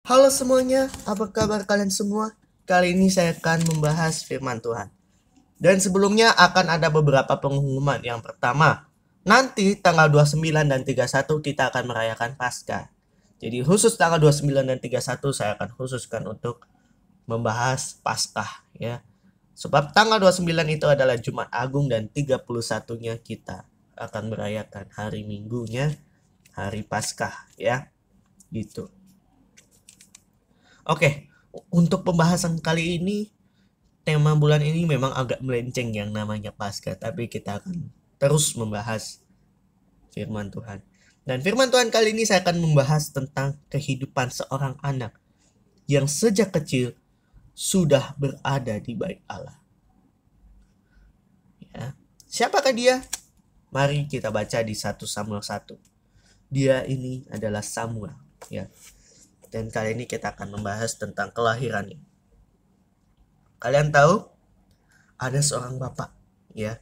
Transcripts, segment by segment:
Halo semuanya, apa kabar kalian semua? Kali ini saya akan membahas firman Tuhan. Dan sebelumnya akan ada beberapa pengumuman. Yang pertama, nanti tanggal 29 dan 31 kita akan merayakan Paskah. Jadi khusus tanggal 29 dan 31 saya akan khususkan untuk membahas Paskah ya. Sebab tanggal 29 itu adalah Jumat Agung dan 31-nya kita akan merayakan hari Minggunya, hari Paskah ya. Gitu. Oke, untuk pembahasan kali ini, tema bulan ini memang agak melenceng yang namanya Paskah, tapi kita akan terus membahas firman Tuhan. Dan firman Tuhan kali ini saya akan membahas tentang kehidupan seorang anak yang sejak kecil sudah berada di bait Allah. Ya. Siapakah dia? Mari kita baca di 1 Samuel 1. Dia ini adalah Samuel, ya. Dan kali ini kita akan membahas tentang kelahirannya. Kalian tahu ada seorang bapak ya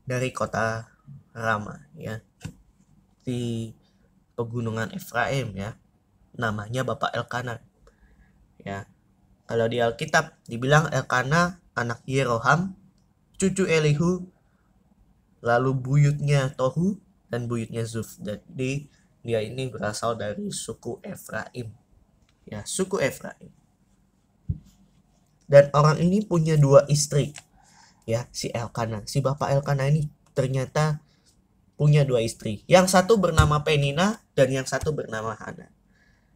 dari kota Rama ya di pegunungan Efraim ya, namanya Bapak Elkana ya. Kalau di Alkitab dibilang Elkana anak Yeroham, cucu Elihu, lalu buyutnya Tohu dan buyutnya Zuf. Jadi dia ini berasal dari suku Efraim ya, suku Efraim. Dan orang ini punya dua istri ya, si Elkana, si Bapak Elkana ini ternyata punya dua istri. Yang satu bernama Penina dan yang satu bernama Hana.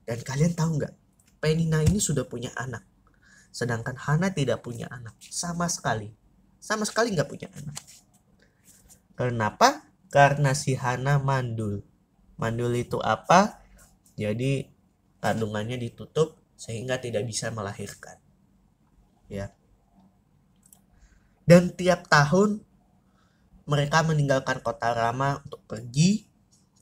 Dan kalian tahu nggak? Penina ini sudah punya anak. Sedangkan Hana tidak punya anak. Sama sekali. Sama sekali nggak punya anak. Kenapa? Karena si Hana mandul. Mandul itu apa? Jadi kandungannya ditutup sehingga tidak bisa melahirkan. Ya. Dan tiap tahun mereka meninggalkan kota Rama untuk pergi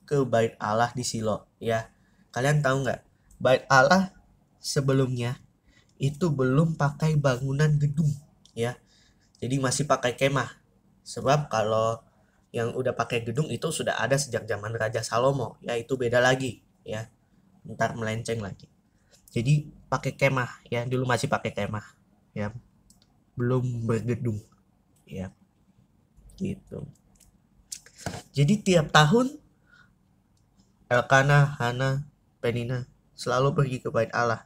ke bait Allah di Silo ya. Kalian tahu nggak, bait Allah sebelumnya itu belum pakai bangunan gedung ya, jadi masih pakai kemah. Sebab kalau yang udah pakai gedung itu sudah ada sejak zaman Raja Salomo ya, itu beda lagi ya, ntar melenceng lagi. Jadi pakai kemah ya, dulu masih pakai kemah ya, belum bergedung ya, gitu. Jadi tiap tahun Elkana, Hana, Penina selalu pergi ke bait Allah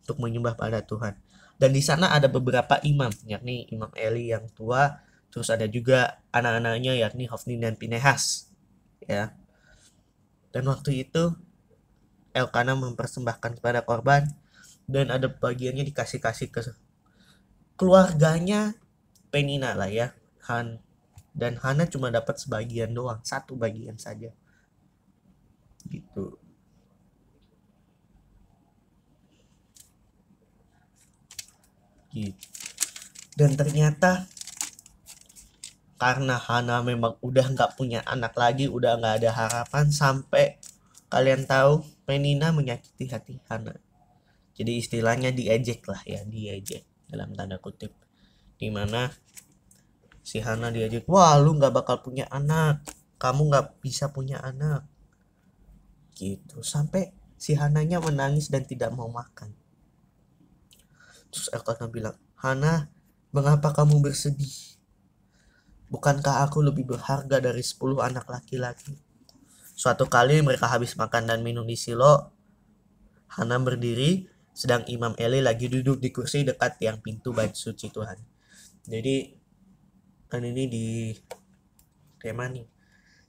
untuk menyembah pada Tuhan. Dan di sana ada beberapa imam, yakni Imam Eli yang tua, terus ada juga anak-anaknya yakni Hofni dan Pinehas. Ya. Dan waktu itu Elkana mempersembahkan kepada korban dan ada bagiannya dikasih-kasih ke keluarganya Penina lah ya. Dan Hana cuma dapat sebagian doang, satu bagian saja. Gitu. Gitu. Dan ternyata karena Hana memang udah nggak punya anak lagi, udah nggak ada harapan, sampai kalian tahu Penina menyakiti hati Hana. Jadi istilahnya diejek lah ya, diejek dalam tanda kutip, dimana si Hana diejek, wah lu nggak bakal punya anak, kamu nggak bisa punya anak, gitu. Sampai si Hananya menangis dan tidak mau makan. Terus Elkanah bilang, Hana, mengapa kamu bersedih? Bukankah aku lebih berharga dari 10 anak laki-laki? Suatu kali mereka habis makan dan minum di Silo, Hana berdiri, sedang Imam Eli lagi duduk di kursi dekat tiang pintu bait suci Tuhan. Jadi kan ini di tema nih,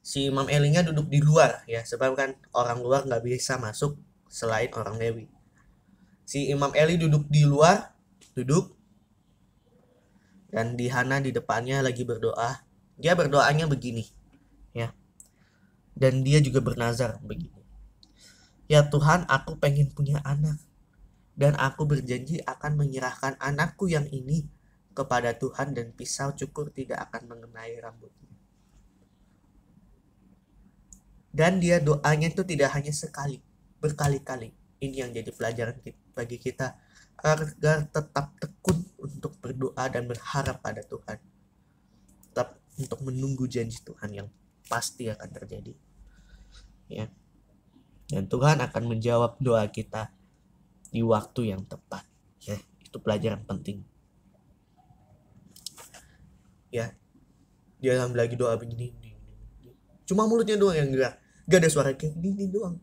si Imam Elinya duduk di luar ya, sebab kan orang luar nggak bisa masuk selain orang Lewi. Si Imam Eli duduk di luar, duduk, dan di Hana di depannya lagi berdoa. Dia berdoanya begini ya, dan dia juga bernazar begini, ya Tuhan, aku pengen punya anak, dan aku berjanji akan menyerahkan anakku yang ini kepada Tuhan, dan pisau cukur tidak akan mengenai rambutnya. Dan dia doanya itu tidak hanya sekali, berkali-kali. Ini yang jadi pelajaran bagi kita, agar tetap tekun untuk berdoa dan berharap pada Tuhan, tetap untuk menunggu janji Tuhan yang pasti akan terjadi ya. Dan Tuhan akan menjawab doa kita di waktu yang tepat. Ya, itu pelajaran penting. Ya, dia sambil lagi doa begini, cuma mulutnya doang yang gerak, gak ada suara kayak gini doang.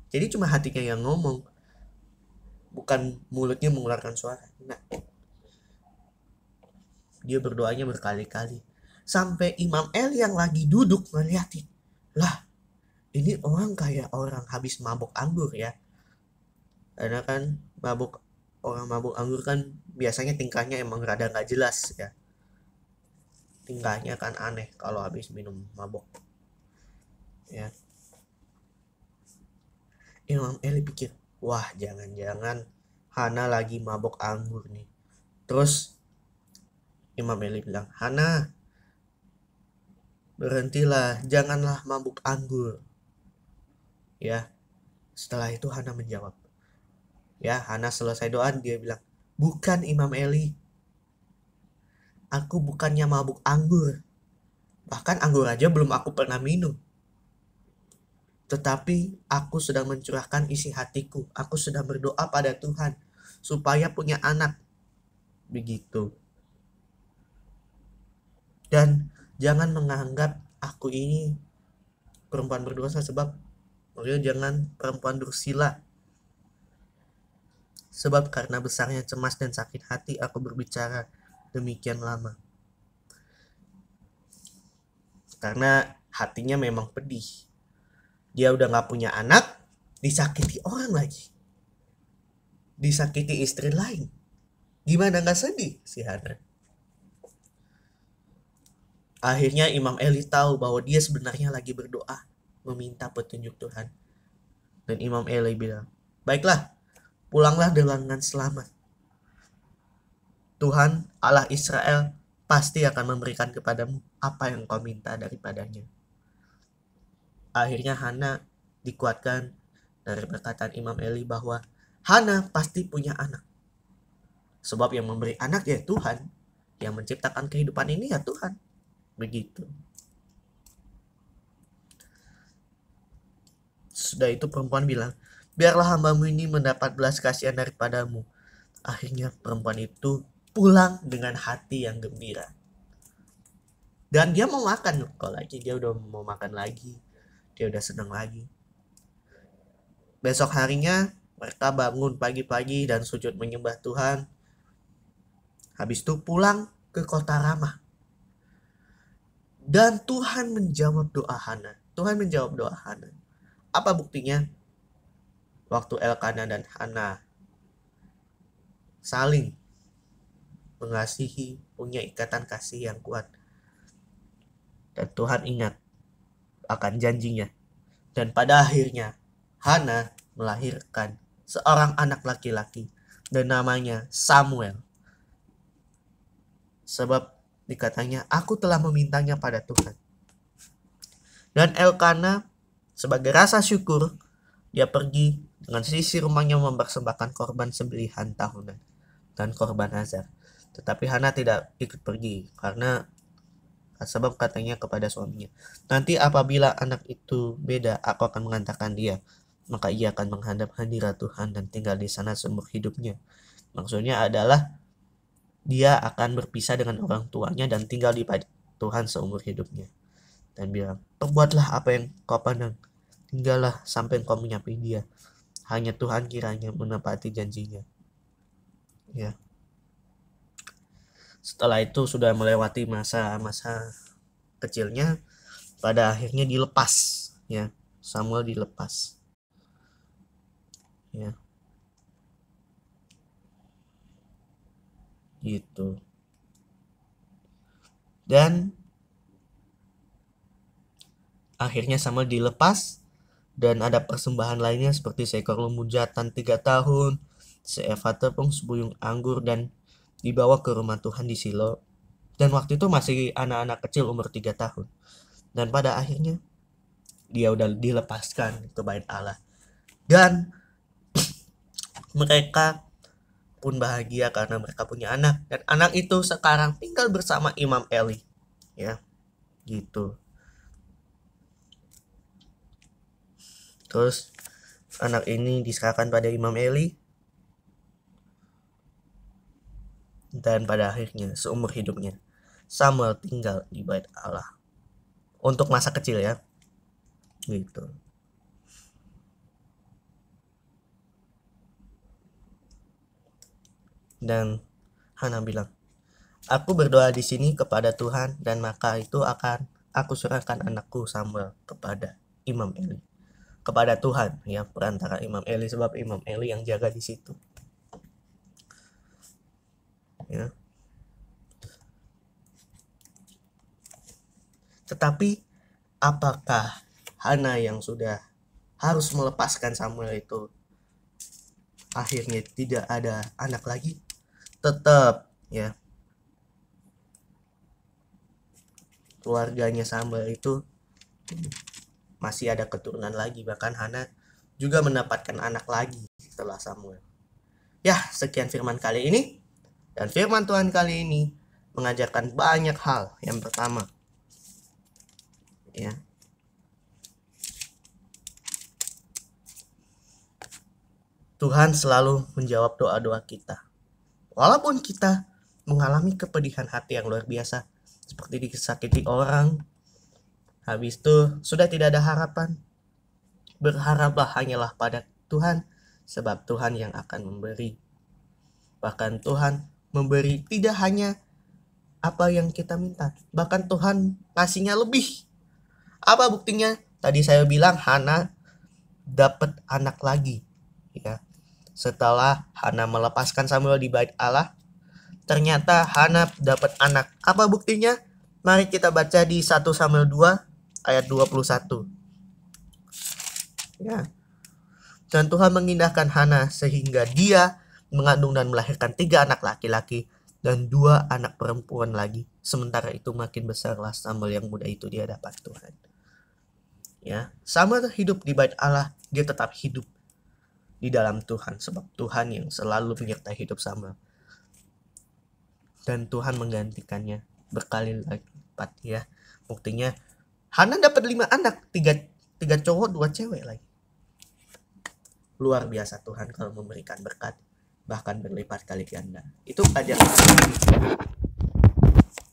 Jadi cuma hatinya yang ngomong, bukan mulutnya mengeluarkan suara. Nah, dia berdoanya berkali-kali sampai Imam Eli yang lagi duduk ngeliatin, lah ini orang kayak orang habis mabuk anggur ya, karena kan orang mabuk anggur kan biasanya tingkahnya emang rada nggak jelas ya, tingkahnya kan aneh kalau habis minum mabuk ya. Imam Eli pikir, wah jangan-jangan Hana lagi mabuk anggur nih. Terus Imam Eli bilang, Hana berhentilah, janganlah mabuk anggur ya. Setelah itu Hana menjawab, ya Hana selesai doa, dia bilang, bukan Imam Eli, aku bukannya mabuk anggur, bahkan anggur aja belum aku pernah minum, tetapi aku sedang mencurahkan isi hatiku, aku sedang berdoa pada Tuhan supaya punya anak, begitu. Dan jangan menganggap aku ini perempuan berdosa, sebab maksudnya jangan perempuan dursila, sebab karena besarnya cemas dan sakit hati aku berbicara demikian lama. Karena hatinya memang pedih. Dia udah gak punya anak, disakiti orang lagi, disakiti istri lain. Gimana gak sedih si Hana? Akhirnya Imam Eli tahu bahwa dia sebenarnya lagi berdoa meminta petunjuk Tuhan. Dan Imam Eli bilang, baiklah, pulanglah dengan selamat. Tuhan Allah Israel pasti akan memberikan kepadamu apa yang kau minta daripadanya. Akhirnya Hana dikuatkan dari perkataan Imam Eli bahwa Hana pasti punya anak. Sebab yang memberi anak ya Tuhan, yang menciptakan kehidupan ini ya Tuhan. Begitu. Sudah itu perempuan bilang, biarlah hambamu ini mendapat belas kasihan daripadamu. Akhirnya perempuan itu pulang dengan hati yang gembira. Dan dia mau makan kok lagi, dia udah mau makan lagi, dia udah senang lagi. Besok harinya mereka bangun pagi-pagi dan sujud menyembah Tuhan. Habis itu pulang ke kota Ramah. Dan Tuhan menjawab doa Hana. Tuhan menjawab doa Hana. Apa buktinya? Waktu Elkana dan Hana saling mengasihi, punya ikatan kasih yang kuat. Dan Tuhan ingat akan janjinya. Dan pada akhirnya Hana melahirkan seorang anak laki-laki dan namanya Samuel. Sebab dikatanya, aku telah memintanya pada Tuhan. Dan Elkana sebagai rasa syukur, dia pergi dengan sisi rumahnya mempersembahkan korban sembelihan tahunan dan korban nazar. Tetapi Hana tidak ikut pergi karena sebab katanya kepada suaminya, nanti apabila anak itu beda, aku akan mengantarkan dia, maka ia akan menghadap hadirat Tuhan dan tinggal di sana seumur hidupnya. Maksudnya adalah dia akan berpisah dengan orang tuanya dan tinggal di Tuhan seumur hidupnya. Dan bilang, perbuatlah apa yang kau pandang, tinggallah sampai kau menyapai dia, hanya Tuhan kiranya menepati janjinya. Ya. Setelah itu sudah melewati masa-masa kecilnya, pada akhirnya dilepas ya, Samuel dilepas ya, gitu. Dan akhirnya Samuel dilepas dan ada persembahan lainnya seperti seekor lembu jantan 3 tahun, seeva tepung, sebuyung anggur, dan dibawa ke rumah Tuhan di Silo. Dan waktu itu masih anak-anak kecil umur 3 tahun. Dan pada akhirnya dia udah dilepaskan ke bait Allah. Dan mereka pun bahagia karena mereka punya anak. Dan anak itu sekarang tinggal bersama Imam Eli. Ya, gitu. Terus anak ini diserahkan pada Imam Eli, dan pada akhirnya seumur hidupnya Samuel tinggal di bait Allah untuk masa kecil ya, gitu. Dan Hana bilang, aku berdoa di sini kepada Tuhan, dan maka itu akan aku serahkan anakku Samuel kepada Imam Eli, kepada Tuhan ya, perantara Imam Eli, sebab Imam Eli yang jaga di situ ya. Tetapi apakah Hana yang sudah harus melepaskan Samuel itu akhirnya tidak ada anak lagi? Tetap ya, keluarganya Samuel itu masih ada keturunan lagi, bahkan Hana juga mendapatkan anak lagi setelah Samuel. Ya, sekian firman kali ini. Dan firman Tuhan kali ini mengajarkan banyak hal. Yang pertama, ya, Tuhan selalu menjawab doa-doa kita. Walaupun kita mengalami kepedihan hati yang luar biasa, seperti disakiti orang, habis itu sudah tidak ada harapan, berharaplah hanyalah pada Tuhan, sebab Tuhan yang akan memberi. Bahkan Tuhan memberi tidak hanya apa yang kita minta, bahkan Tuhan kasihnya lebih. Apa buktinya? Tadi saya bilang Hana dapat anak lagi ya. Setelah Hana melepaskan Samuel di bait Allah, ternyata Hana dapat anak. Apa buktinya? Mari kita baca di 1 Samuel 2 ayat 21. Ya. Dan Tuhan mengindahkan Hana sehingga dia mengandung dan melahirkan 3 anak laki-laki dan 2 anak perempuan lagi. Sementara itu makin besarlah Samuel yang muda itu di hadapan Tuhan. Ya, Samuel hidup di bait Allah, dia tetap hidup di dalam Tuhan, sebab Tuhan yang selalu menyertai hidup Samuel. Dan Tuhan menggantikannya berkali lipat ya. Buktinya Hana dapat 5 anak, 3 cowok, 2 cewek lagi. Luar biasa Tuhan kalau memberikan berkat, bahkan berlipat kali ganda. Itu aja.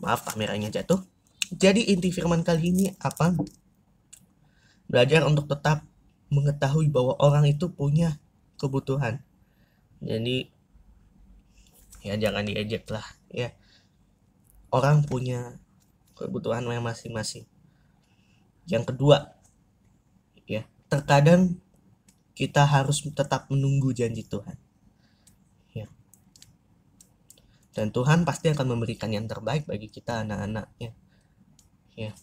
Maaf, kameranya jatuh. Jadi inti firman kali ini apa? Belajar untuk tetap mengetahui bahwa orang itu punya kebutuhan. Jadi ya jangan diejek lah ya. Orang punya kebutuhan masing-masing. Yang kedua, ya, terkadang kita harus tetap menunggu janji Tuhan. Ya. Dan Tuhan pasti akan memberikan yang terbaik bagi kita, anak-anaknya. Ya.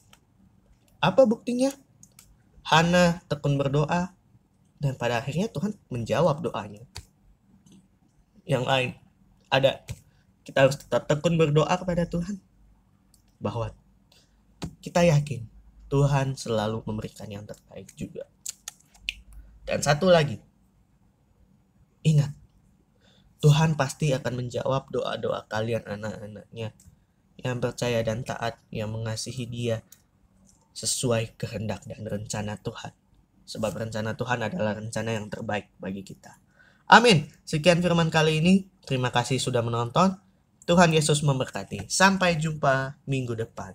Apa buktinya? Hana tekun berdoa, dan pada akhirnya Tuhan menjawab doanya. Yang lain ada, kita harus tetap tekun berdoa kepada Tuhan, bahwa kita yakin Tuhan selalu memberikan yang terbaik juga. Dan satu lagi, ingat, Tuhan pasti akan menjawab doa-doa kalian, anak-anaknya yang percaya dan taat, yang mengasihi Dia sesuai kehendak dan rencana Tuhan. Sebab rencana Tuhan adalah rencana yang terbaik bagi kita. Amin. Sekian firman kali ini. Terima kasih sudah menonton. Tuhan Yesus memberkati. Sampai jumpa minggu depan.